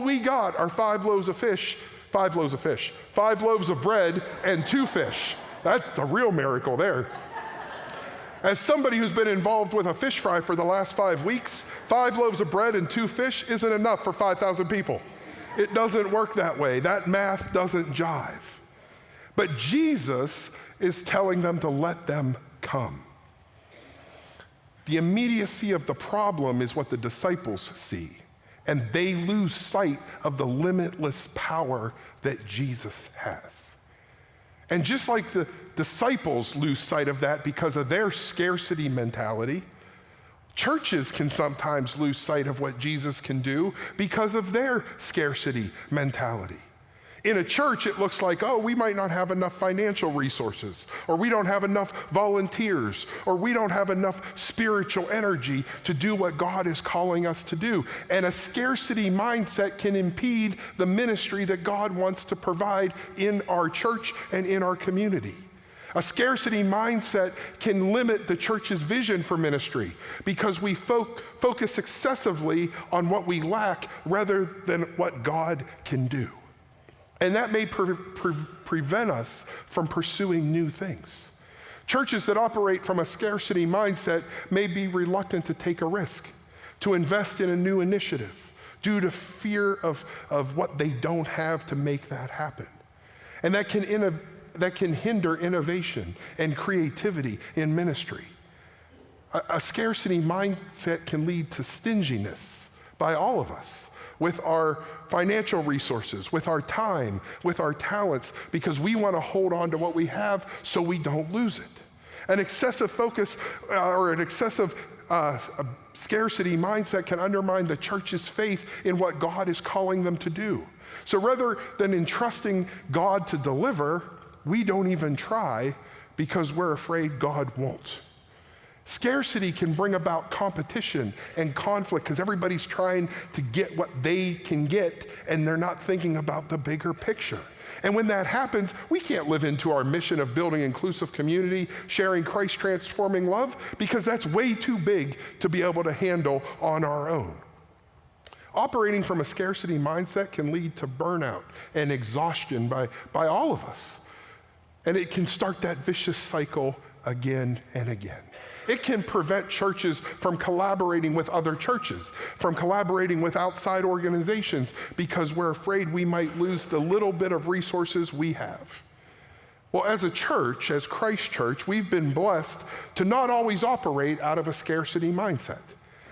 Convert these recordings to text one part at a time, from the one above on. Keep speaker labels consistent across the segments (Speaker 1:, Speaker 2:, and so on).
Speaker 1: we got are 5 loaves of bread and 2 fish. That's a real miracle there. As somebody who's been involved with a fish fry for the last 5 weeks, 5 loaves of bread and 2 fish isn't enough for 5,000 people. It doesn't work that way. That math doesn't jive. But Jesus is telling them to let them come. The immediacy of the problem is what the disciples see, and they lose sight of the limitless power that Jesus has. And just like the disciples lose sight of that because of their scarcity mentality, churches can sometimes lose sight of what Jesus can do because of their scarcity mentality. In a church, it looks like, oh, we might not have enough financial resources, or we don't have enough volunteers, or we don't have enough spiritual energy to do what God is calling us to do. And a scarcity mindset can impede the ministry that God wants to provide in our church and in our community. A scarcity mindset can limit the church's vision for ministry because we focus excessively on what we lack rather than what God can do. And that may prevent us from pursuing new things. Churches that operate from a scarcity mindset may be reluctant to take a risk, to invest in a new initiative, due to fear of what they don't have to make that happen. And that can hinder innovation and creativity in ministry. A scarcity mindset can lead to stinginess by all of us with our financial resources, with our time, with our talents, because we want to hold on to what we have so we don't lose it. An excessive focus or an excessive scarcity mindset can undermine the church's faith in what God is calling them to do. So rather than entrusting God to deliver, we don't even try because we're afraid God won't. Scarcity can bring about competition and conflict because everybody's trying to get what they can get and they're not thinking about the bigger picture. And when that happens, we can't live into our mission of building inclusive community, sharing Christ-transforming love, because that's way too big to be able to handle on our own. Operating from a scarcity mindset can lead to burnout and exhaustion by all of us. And it can start that vicious cycle again and again. It can prevent churches from collaborating with other churches, from collaborating with outside organizations, because we're afraid we might lose the little bit of resources we have. Well, as a church, as Christ Church, we've been blessed to not always operate out of a scarcity mindset.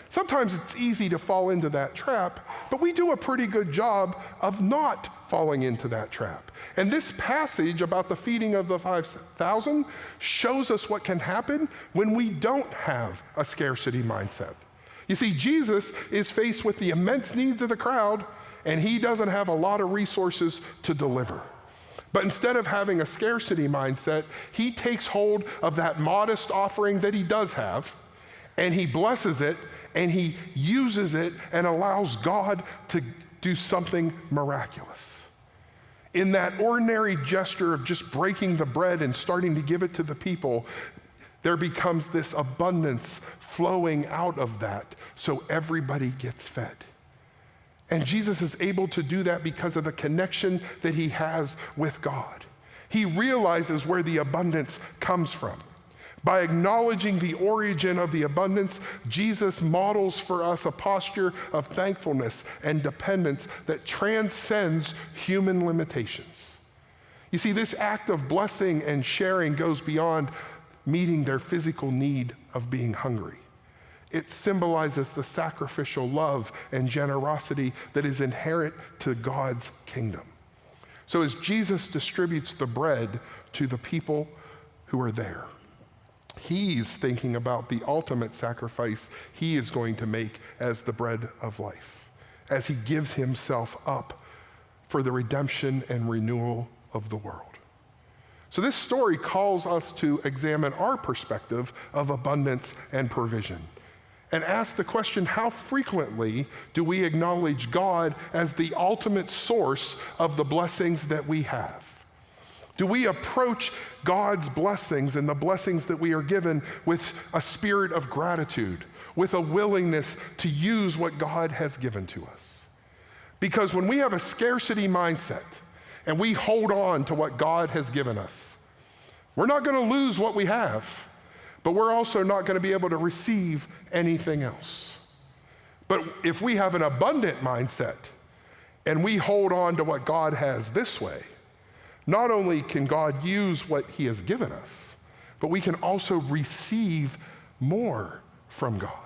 Speaker 1: Sometimes it's easy to fall into that trap, but we do a pretty good job of not falling into that trap. And this passage about the feeding of the 5,000 shows us what can happen when we don't have a scarcity mindset. You see, Jesus is faced with the immense needs of the crowd, and he doesn't have a lot of resources to deliver. But instead of having a scarcity mindset, he takes hold of that modest offering that he does have, and he blesses it, and he uses it and allows God to do something miraculous. In that ordinary gesture of just breaking the bread and starting to give it to the people, there becomes this abundance flowing out of that so everybody gets fed. And Jesus is able to do that because of the connection that he has with God. He realizes where the abundance comes from. By acknowledging the origin of the abundance, Jesus models for us a posture of thankfulness and dependence that transcends human limitations. You see, this act of blessing and sharing goes beyond meeting their physical need of being hungry. It symbolizes the sacrificial love and generosity that is inherent to God's kingdom. So as Jesus distributes the bread to the people who are there, he's thinking about the ultimate sacrifice he is going to make as the bread of life, as he gives himself up for the redemption and renewal of the world. So this story calls us to examine our perspective of abundance and provision and ask the question, how frequently do we acknowledge God as the ultimate source of the blessings that we have? Do we approach God's blessings and the blessings that we are given with a spirit of gratitude, with a willingness to use what God has given to us? Because when we have a scarcity mindset and we hold on to what God has given us, we're not going to lose what we have, but we're also not going to be able to receive anything else. But if we have an abundant mindset and we hold on to what God has this way, not only can God use what he has given us, but we can also receive more from God.